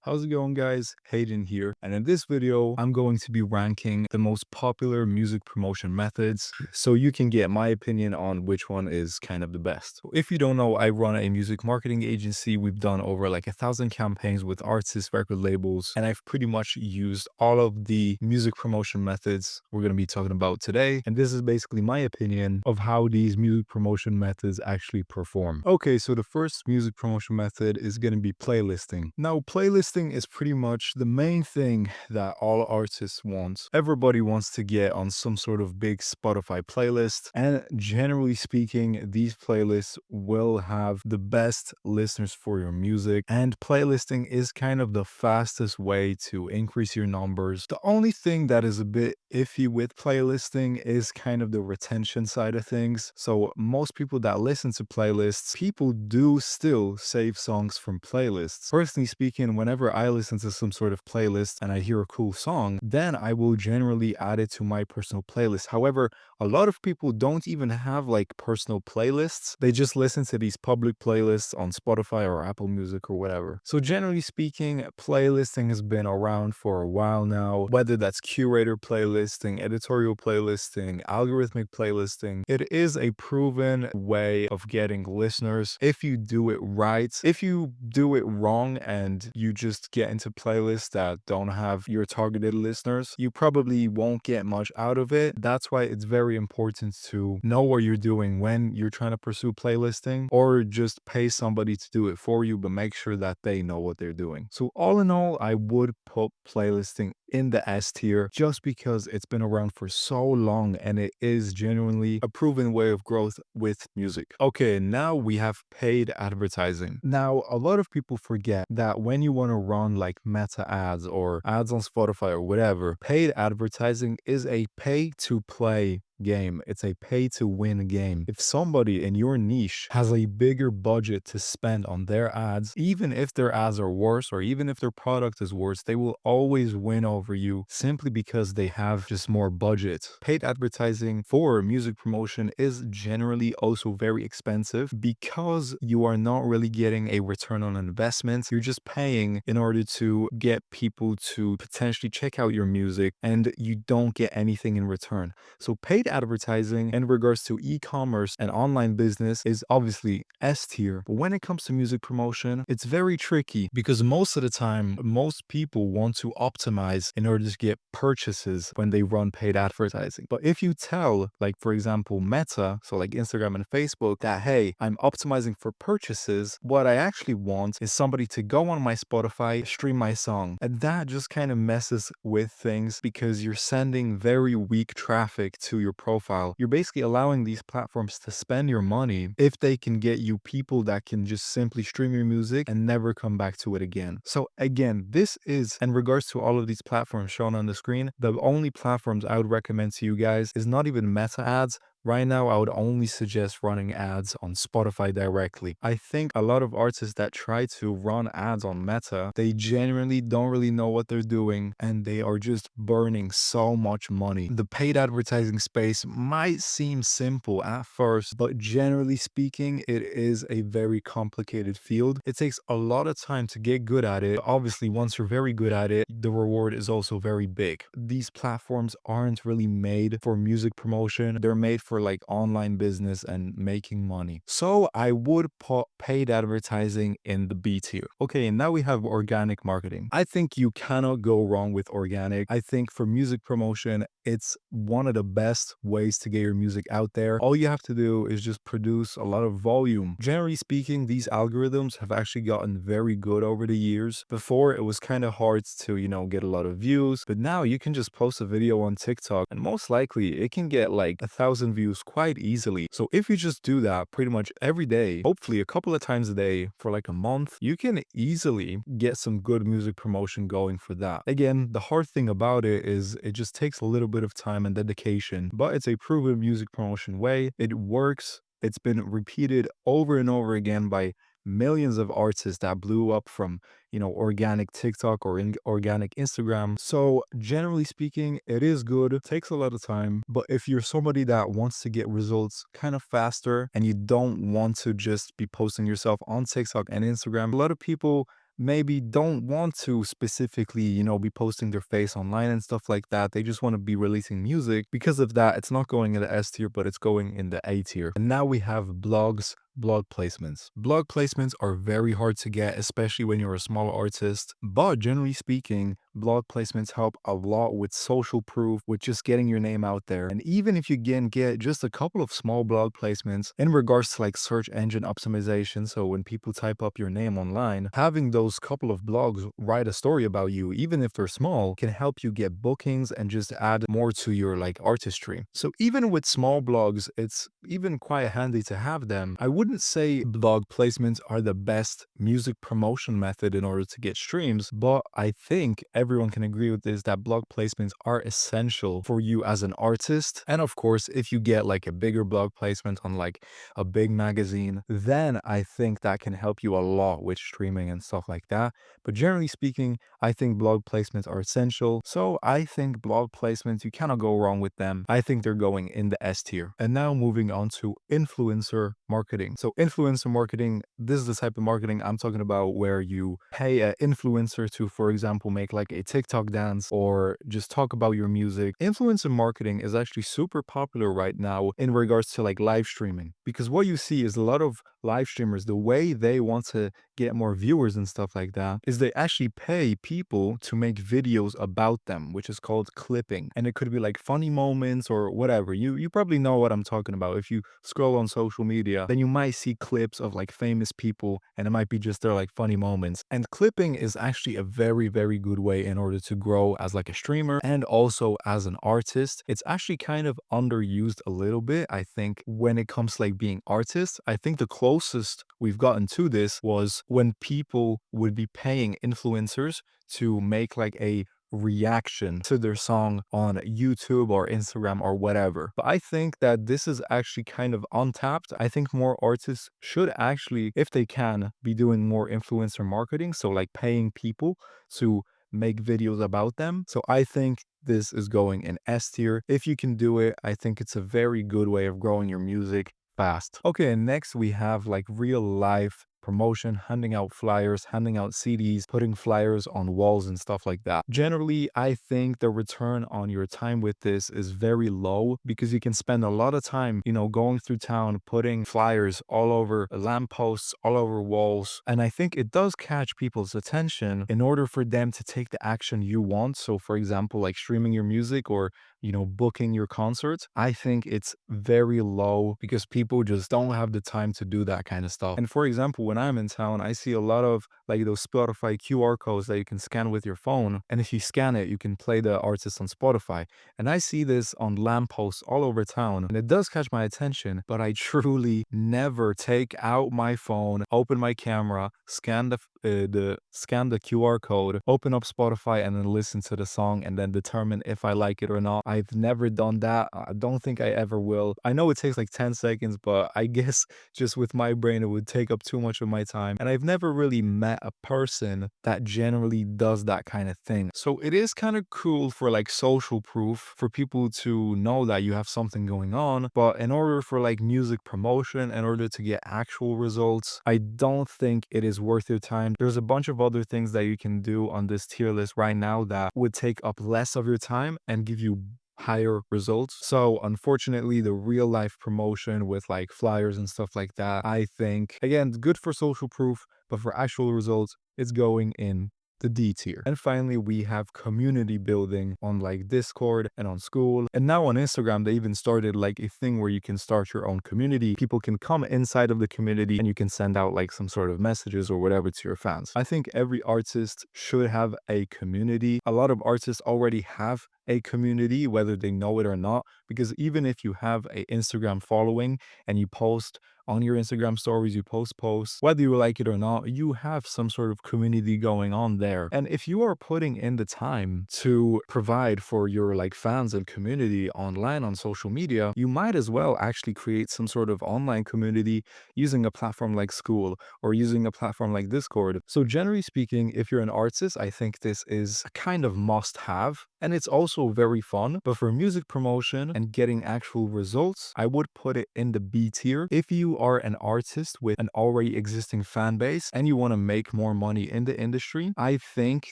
How's it going, guys? Hayden here, and in this video I'm going to be ranking the most popular music promotion methods so you can get my opinion on which one is kind of the best. If you don't know, I run a music marketing agency. We've done over like 1,000 campaigns with artists, record labels, and I've pretty much used all of the music promotion methods we're going to be talking about today, and this is basically my opinion of how these music promotion methods actually perform. Okay, so the first music promotion method is going to be playlisting. Now, playlisting is pretty much the main thing that all artists want. Everybody wants to get on some sort of big Spotify playlist, and generally speaking, these playlists will have the best listeners for your music, and playlisting is kind of the fastest way to increase your numbers. The only thing that is a bit iffy with playlisting is kind of the retention side of things. So most people that listen to playlists, people do still save songs from playlists. Personally speaking, whenever I listen to some sort of playlist and I hear a cool song, then I will generally add it to my personal playlist. However, a lot of people don't even have like personal playlists. They just listen to these public playlists on Spotify or Apple Music or whatever. So generally speaking, playlisting has been around for a while now, whether that's curator playlisting, editorial playlisting, algorithmic playlisting. It is a proven way of getting listeners if you do it right. If you do it wrong and you just get into playlists that don't have your targeted listeners, you probably won't get much out of it. That's why it's very important to know what you're doing when you're trying to pursue playlisting, or just pay somebody to do it for you, but make sure that they know what they're doing. So all in all, I would put playlisting in the S tier just because it's been around for so long and it is genuinely a proven way of growth with music. Okay, now we have paid advertising. Now, a lot of people forget that when you want to run like meta ads or ads on Spotify or whatever, paid advertising is a pay to play game. It's a pay to win game. If somebody in your niche has a bigger budget to spend on their ads, even if their ads are worse or even if their product is worse, they will always win over you simply because they have just more budget. Paid advertising for music promotion is generally also very expensive because you are not really getting a return on investment. You're just paying in order to get people to potentially check out your music and you don't get anything in return. So paid advertising in regards to e-commerce and online business is obviously S tier. But when it comes to music promotion, it's very tricky because most of the time, most people want to optimize in order to get purchases when they run paid advertising. But if you tell, like for example, Meta, so like Instagram and Facebook, that hey, I'm optimizing for purchases, what I actually want is somebody to go on my Spotify, stream my song. And that just kind of messes with things because you're sending very weak traffic to your profile. You're basically allowing these platforms to spend your money if they can get you people that can just simply stream your music and never come back to it again. So again, this is in regards to all of these platforms shown on the screen, the only platforms I would recommend to you guys is not even Meta ads. Right now, I would only suggest running ads on Spotify directly. I think a lot of artists that try to run ads on Meta, they genuinely don't really know what they're doing and they are just burning so much money. The paid advertising space might seem simple at first, but generally speaking, it is a very complicated field. It takes a lot of time to get good at it. Obviously, once you're very good at it, the reward is also very big. These platforms aren't really made for music promotion. They're made for like online business and making money. So I would put paid advertising in the B tier. Okay, and now we have organic marketing. I think you cannot go wrong with organic. I think for music promotion, it's one of the best ways to get your music out there. All you have to do is just produce a lot of volume. Generally speaking, these algorithms have actually gotten very good over the years. Before, it was kind of hard to, get a lot of views, but now you can just post a video on TikTok and most likely it can get like 1,000 views quite easily. So if you just do that pretty much every day, hopefully a couple of times a day for like a month, you can easily get some good music promotion going for that. Again, the hard thing about it is it just takes a little bit of time and dedication, but it's a proven music promotion way. It works. It's been repeated over and over again by millions of artists that blew up from, organic TikTok or organic Instagram. So generally speaking, it is good. It takes a lot of time, but if you're somebody that wants to get results kind of faster and you don't want to just be posting yourself on TikTok and Instagram, a lot of people maybe don't want to specifically, be posting their face online and stuff like that. They just want to be releasing music. Because of that, it's not going in the S tier, but it's going in the A tier. And now we have blogs. Blog placements. Blog placements are very hard to get, especially when you're a small artist. But generally speaking, blog placements help a lot with social proof, with just getting your name out there. And even if you can get just a couple of small blog placements in regards to like search engine optimization, so when people type up your name online, having those couple of blogs write a story about you, even if they're small, can help you get bookings and just add more to your like artistry. So even with small blogs, it's even quite handy to have them. I wouldn't say blog placements are the best music promotion method in order to get streams, but I think everyone can agree with this, that blog placements are essential for you as an artist. And of course, if you get like a bigger blog placement on like a big magazine, then I think that can help you a lot with streaming and stuff like that. But generally speaking, I think blog placements are essential. So I think blog placements, you cannot go wrong with them. I think they're going in the S tier. And now moving on to influencer marketing. So influencer marketing, this is the type of marketing I'm talking about, where you pay an influencer to, for example, make like a TikTok dance or just talk about your music. Influencer marketing is actually super popular right now in regards to like live streaming, because what you see is a lot of live streamers, the way they want to get more viewers and stuff like that is they actually pay people to make videos about them, which is called clipping. And it could be like funny moments or whatever. You probably know what I'm talking about. If you scroll on social media, then you might see clips of like famous people, and it might be just their like funny moments. And clipping is actually a very, very good way in order to grow as like a streamer and also as an artist. It's actually kind of underused a little bit, I think, when it comes to like being artists. I think the closest we've gotten to this was when people would be paying influencers to make like a reaction to their song on YouTube or Instagram or whatever. But I think that this is actually kind of untapped. I think more artists should actually, if they can, be doing more influencer marketing. So like paying people to make videos about them. So I think this is going in S tier. If you can do it, I think it's a very good way of growing your music fast. Okay, and next we have like real life promotion, handing out flyers, handing out CDs, putting flyers on walls and stuff like that. Generally, I think the return on your time with this is very low, because you can spend a lot of time, going through town, putting flyers all over lampposts, all over walls. And I think it does catch people's attention in order for them to take the action you want. So for example, like streaming your music or booking your concerts, I think it's very low because people just don't have the time to do that kind of stuff. And for example, when I'm in town, I see a lot of like those Spotify QR codes that you can scan with your phone. And if you scan it, you can play the artist on Spotify. And I see this on lampposts all over town, and it does catch my attention, but I truly never take out my phone, open my camera, scan the QR code, open up Spotify, and then listen to the song and then determine if I like it or not. I've never done that. I don't think I ever will. I know it takes like 10 seconds, but I guess just with my brain, it would take up too much of my time. And I've never really met a person that generally does that kind of thing. So it is kind of cool for like social proof, for people to know that you have something going on. But in order for like music promotion, in order to get actual results, I don't think it is worth your time. There's a bunch of other things that you can do on this tier list right now that would take up less of your time and give you higher results. So unfortunately, the real life promotion with like flyers and stuff like that, I think, again, good for social proof, but for actual results, it's going in the D tier. And finally, we have community building on like Discord and on School. And now on Instagram, they even started like a thing where you can start your own community. People can come inside of the community and you can send out like some sort of messages or whatever to your fans. I think every artist should have a community. A lot of artists already have a community, whether they know it or not, because even if you have a Instagram following and you post on your Instagram stories, you post posts, whether you like it or not, you have some sort of community going on there. And if you are putting in the time to provide for your like fans and community online on social media, you might as well actually create some sort of online community using a platform like School or using a platform like Discord. So generally speaking, if you're an artist, I think this is a kind of must have. And it's also very fun, but for music promotion and getting actual results, I would put it in the B tier. If you are an artist with an already existing fan base and you want to make more money in the industry, I think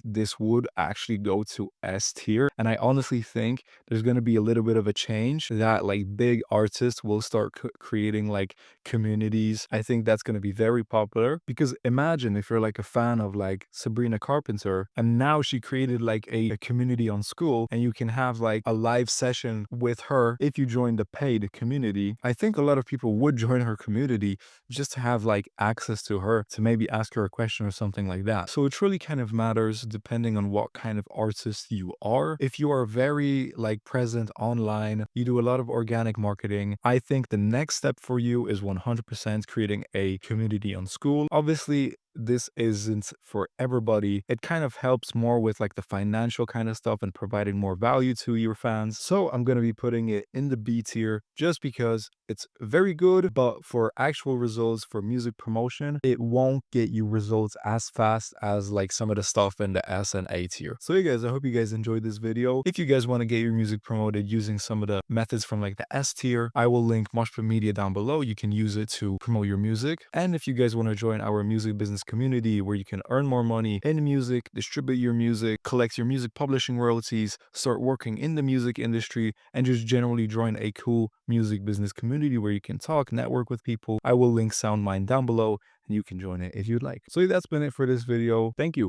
this would actually go to S tier. And I honestly think there's going to be a little bit of a change that like big artists will start creating like communities. I think that's going to be very popular because imagine if you're like a fan of like Sabrina Carpenter and now she created like a community on School and you can have like a live session with her if you join the paid community. I think a lot of people would join her community just to have like access to her to maybe ask her a question or something like that. So it really kind of matters depending on what kind of artist you are. If you are very like present online, you do a lot of organic marketing, I think the next step for you is 100% creating a community on School. Obviously, this isn't for everybody. It kind of helps more with like the financial kind of stuff and providing more value to your fans. So I'm going to be putting it in the B tier just because it's very good, but for actual results for music promotion, it won't get you results as fast as like some of the stuff in the S and A tier. So yeah guys, I hope you guys enjoyed this video. If you guys want to get your music promoted using some of the methods from like the S tier, I will link Moshpit Media down below. You can use it to promote your music. And if you guys want to join our music business community where you can earn more money in music, distribute your music, collect your music publishing royalties, start working in the music industry, and just generally join a cool music business community where you can talk, network with people, I will link SoundMind down below and you can join it if you'd like. So that's been it for this video. Thank you.